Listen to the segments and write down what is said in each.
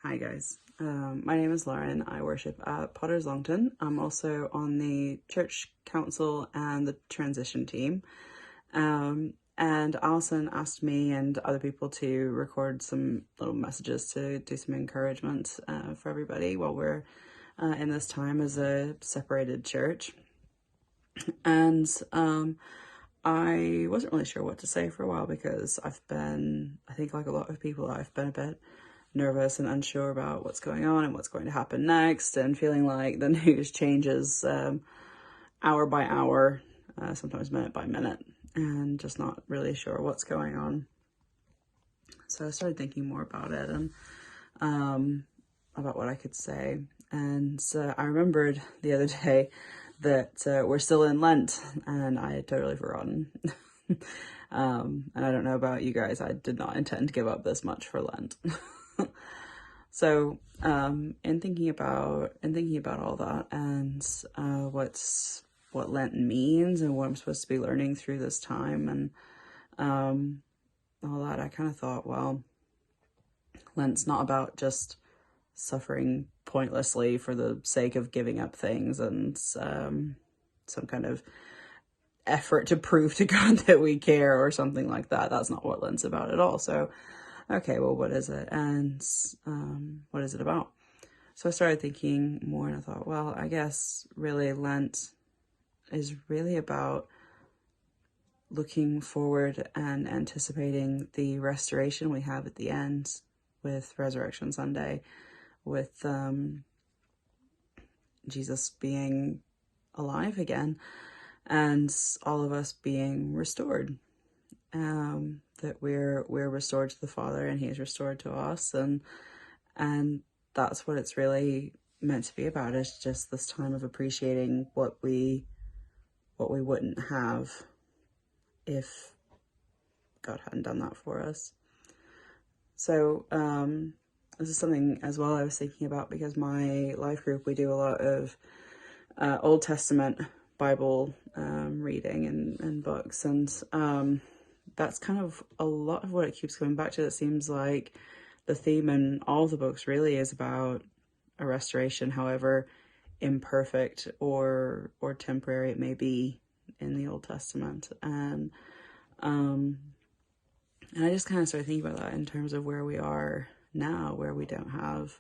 Hi guys, my name is Lauren. I worship at Potter's Longton. I'm also on the church council and the transition team. And Alison asked me and other people to record some little messages to do some encouragement for everybody while we're in this time as a separated church. And I wasn't really sure what to say for a while because I think like a lot of people, I've been a bit nervous and unsure about what's going on and what's going to happen next, and feeling like the news changes hour by hour, sometimes minute by minute, and just not really sure what's going on. So I started thinking more about it and about what I could say. And I remembered the other day that we're still in Lent, and I had totally forgotten. And I don't know about you guys, I did not intend to give up this much for Lent. So, in thinking about all that and what Lent means and what I'm supposed to be learning through this time and all that, I kind of thought, well, Lent's not about just suffering pointlessly for the sake of giving up things and some kind of effort to prove to God that we care or something like that. That's not what Lent's about at all. So, okay, well, what is it? And what is it about? So I started thinking more and I thought, well, I guess really Lent is really about looking forward and anticipating the restoration we have at the end with Resurrection Sunday, with Jesus being alive again and all of us being restored. That we're restored to the Father and He's restored to us, and that's what it's really meant to be about, is just this time of appreciating what we wouldn't have if God hadn't done that for us. So this is something as well I was thinking about because my life group, we do a lot of Old Testament Bible reading and books, and that's kind of a lot of what it keeps coming back to. It seems like the theme in all the books really is about a restoration, however imperfect or temporary it may be in the Old Testament. And I just kind of started thinking about that in terms of where we are now, where we don't have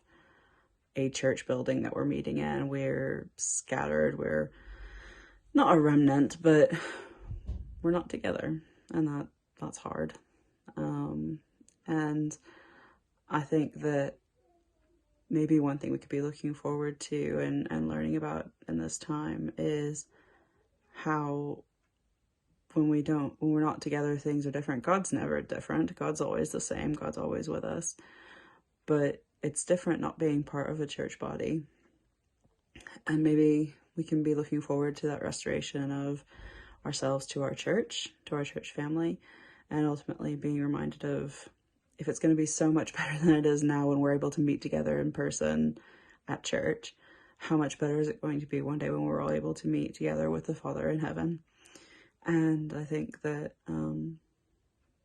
a church building that we're meeting in. We're scattered. We're not a remnant, but we're not together, and that's hard. And I think that maybe one thing we could be looking forward to and learning about in this time is how when we're not together, things are different. God's never different. God's always the same. God's always with us. But it's different not being part of a church body. And maybe we can be looking forward to that restoration of ourselves to our church family, and ultimately being reminded of, if it's going to be so much better than it is now when we're able to meet together in person at church, how much better is it going to be one day when we're all able to meet together with the Father in heaven? And I think that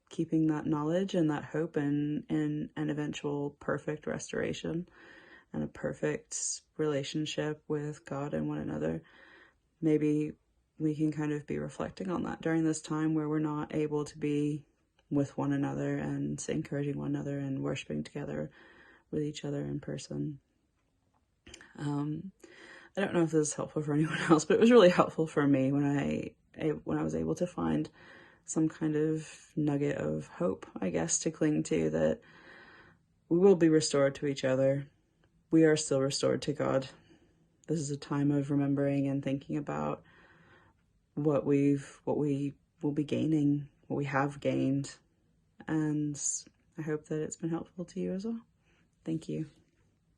keeping that knowledge and that hope in an eventual perfect restoration and a perfect relationship with God and one another, maybe we can kind of be reflecting on that during this time where we're not able to be with one another and encouraging one another and worshiping together with each other in person. I don't know if this is helpful for anyone else, but it was really helpful for me when I was able to find some kind of nugget of hope, I guess, to cling to, that we will be restored to each other. We are still restored to God. This is a time of remembering and thinking about what we will be gaining, what we have gained. And I hope that it's been helpful to you as well. Thank you.